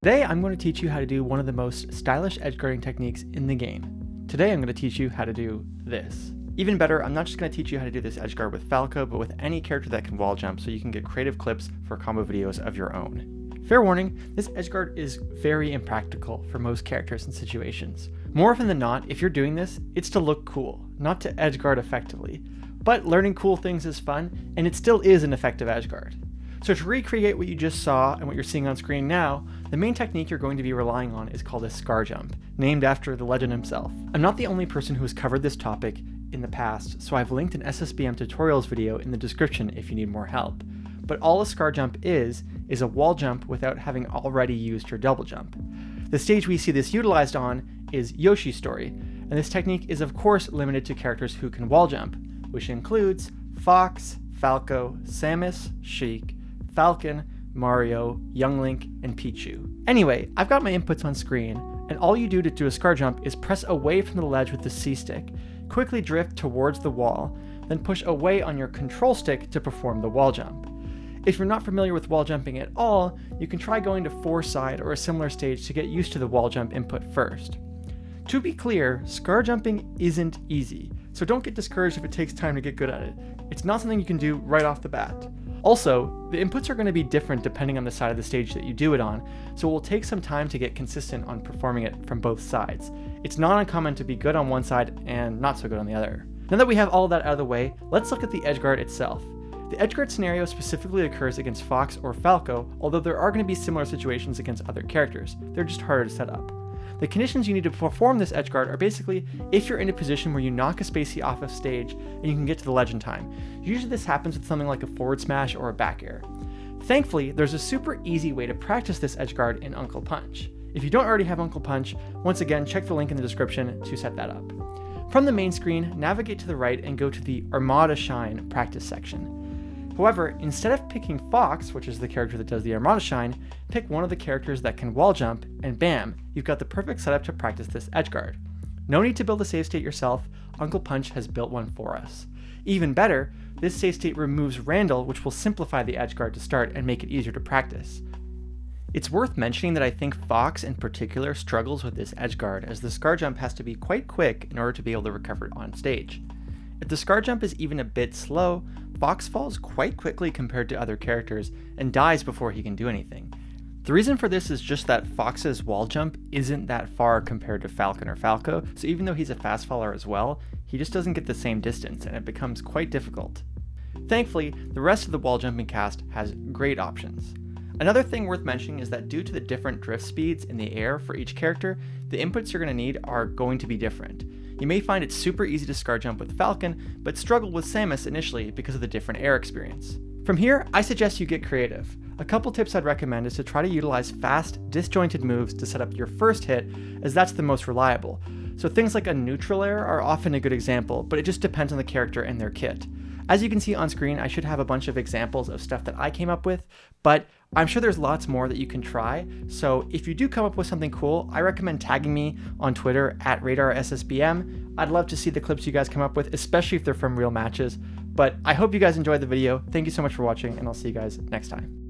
Today I'm going to teach you how to do one of the most stylish edgeguarding techniques in the game. Today I'm going to teach you how to do this. Even better, I'm not just going to teach you how to do this edgeguard with Falco, but with any character that can wall jump so you can get creative clips for combo videos of your own. Fair warning, this edgeguard is very impractical for most characters and situations. More often than not, if you're doing this, it's to look cool, not to edgeguard effectively. But learning cool things is fun, and it still is an effective edgeguard. So to recreate what you just saw and what you're seeing on screen now, the main technique you're going to be relying on is called a scar jump, named after the legend himself. I'm not the only person who has covered this topic in the past, so I've linked an SSBM tutorials video in the description if you need more help. But all a scar jump is a wall jump without having already used your double jump. The stage we see this utilized on is Yoshi's story, and this technique is of course limited to characters who can wall jump, which includes Fox, Falco, Samus, Sheik, Falcon, Mario, Young Link, and Pichu. Anyway, I've got my inputs on screen, and all you do to do a scar jump is press away from the ledge with the C stick, quickly drift towards the wall, then push away on your control stick to perform the wall jump. If you're not familiar with wall jumping at all, you can try going to 4-side or a similar stage to get used to the wall jump input first. To be clear, scar jumping isn't easy, so don't get discouraged if it takes time to get good at it. It's not something you can do right off the bat. Also, the inputs are going to be different depending on the side of the stage that you do it on, so it will take some time to get consistent on performing it from both sides. It's not uncommon to be good on one side and not so good on the other. Now that we have all of that out of the way, let's look at the edgeguard itself. The edgeguard scenario specifically occurs against Fox or Falco, although there are going to be similar situations against other characters. They're just harder to set up. The conditions you need to perform this edgeguard are basically if you're in a position where you knock a spacey off of stage and you can get to the ledge in time. Usually this happens with something like a forward smash or a back air. Thankfully, there's a super easy way to practice this edgeguard in Uncle Punch. If you don't already have Uncle Punch, once again check the link in the description to set that up. From the main screen, navigate to the right and go to the Armada Shine practice section. However, instead of picking Fox, which is the character that does the Armada Shine, pick one of the characters that can wall jump, and bam, you've got the perfect setup to practice this edgeguard. No need to build a save state yourself, Uncle Punch has built one for us. Even better, this save state removes Randall, which will simplify the edgeguard to start and make it easier to practice. It's worth mentioning that I think Fox in particular struggles with this edgeguard, as the scar jump has to be quite quick in order to be able to recover it on stage. If the scar jump is even a bit slow, Fox falls quite quickly compared to other characters and dies before he can do anything. The reason for this is just that Fox's wall jump isn't that far compared to Falcon or Falco, so even though he's a fast faller as well, he just doesn't get the same distance and it becomes quite difficult. Thankfully, the rest of the wall jumping cast has great options. Another thing worth mentioning is that due to the different drift speeds in the air for each character, the inputs you're going to need are going to be different. You may find it super easy to scar jump with Falcon, but struggle with Samus initially because of the different air experience. From here, I suggest you get creative. A couple tips I'd recommend is to try to utilize fast, disjointed moves to set up your first hit, as that's the most reliable. So things like a neutral air are often a good example, but it just depends on the character and their kit. As you can see on screen, I should have a bunch of examples of stuff that I came up with, but I'm sure there's lots more that you can try, so if you do come up with something cool, I recommend tagging me on Twitter at RadarSSBM. I'd love to see the clips you guys come up with, especially if they're from real matches, but I hope you guys enjoyed the video. Thank you so much for watching, and I'll see you guys next time.